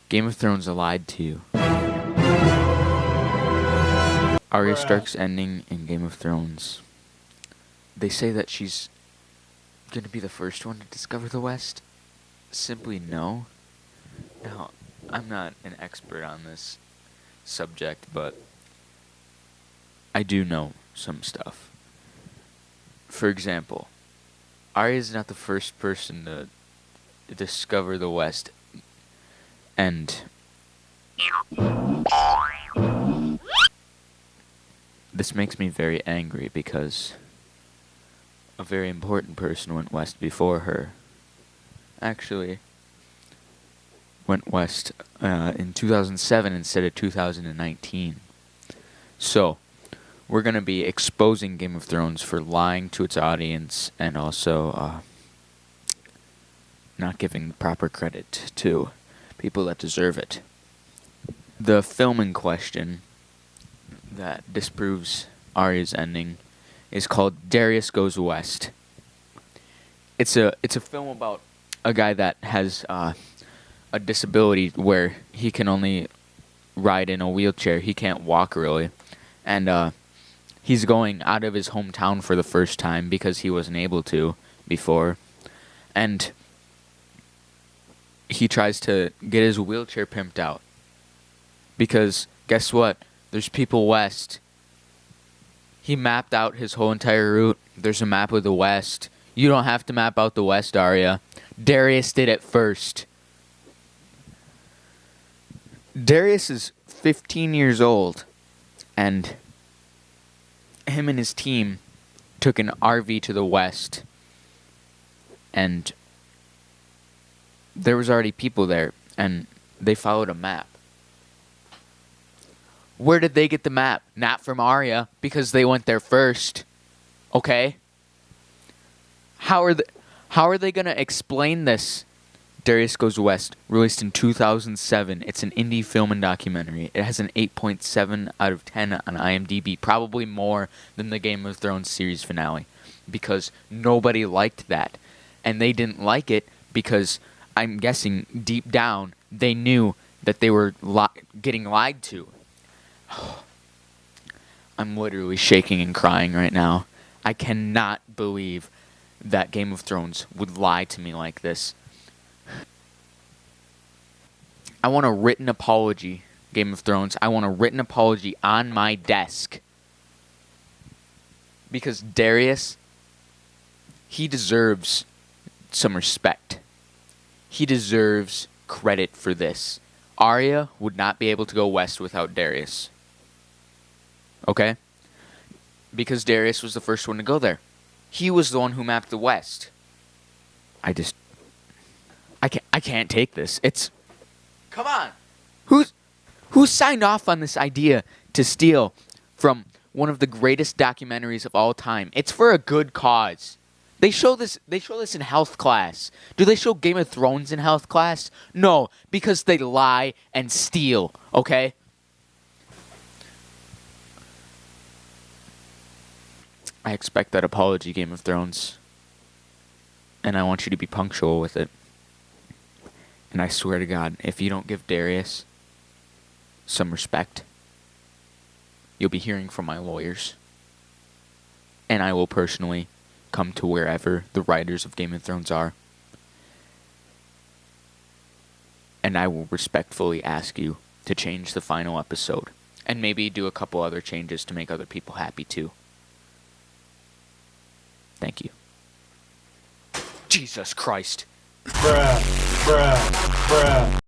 Game of Thrones lied to you. Arya Stark's ending in Game of Thrones. They say that she's going to be the first one to discover the West. Simply no. Now, I'm not an expert on this subject, but I do know some stuff. For example, Arya is not the first person to discover the West, and this makes me very angry because a very important person went west before her. Actually, went west in 2007 instead of 2019. So, we're going to be exposing Game of Thrones for lying to its audience and also not giving the proper credit to people that deserve it. The film in question that disproves Arya's ending is called Darius Goes West. It's a film about a guy that has a disability where he can only ride in a wheelchair. He can't walk really. And he's going out of his hometown for the first time because he wasn't able to before. And he tries to get his wheelchair pimped out. Because guess what? There's people west. He mapped out his whole entire route. There's a map of the West. You don't have to map out the West, Arya. Darius did it first. Darius is 15 years old, and him and his team took an RV to the West, and there was already people there, and they followed a map. Where did they get the map? Not from Arya, because they went there first. Okay? How are they going to explain this? Darius Goes West, released in 2007. It's an indie film and documentary. It has an 8.7 out of 10 on IMDb, probably more than the Game of Thrones series finale, because nobody liked that. And they didn't like it because, I'm guessing, deep down, they knew that they were getting lied to. I'm literally shaking and crying right now. I cannot believe that Game of Thrones would lie to me like this. I want a written apology, Game of Thrones. I want a written apology on my desk. Because Darius, he deserves some respect. He deserves credit for this. Arya would not be able to go west without Darius. Okay? Because Darius was the first one to go there. He was the one who mapped the West. I can't take this. Come on. Who signed off on this idea to steal from one of the greatest documentaries of all time? It's for a good cause. They show this in health class. Do they show Game of Thrones in health class? No, because they lie and steal, okay? I expect that apology, Game of Thrones. And I want you to be punctual with it. And I swear to God, if you don't give Darius some respect, you'll be hearing from my lawyers. And I will personally come to wherever the writers of Game of Thrones are. And I will respectfully ask you to change the final episode. And maybe do a couple other changes to make other people happy too. Thank you. Jesus Christ. Bruh, bruh, bruh.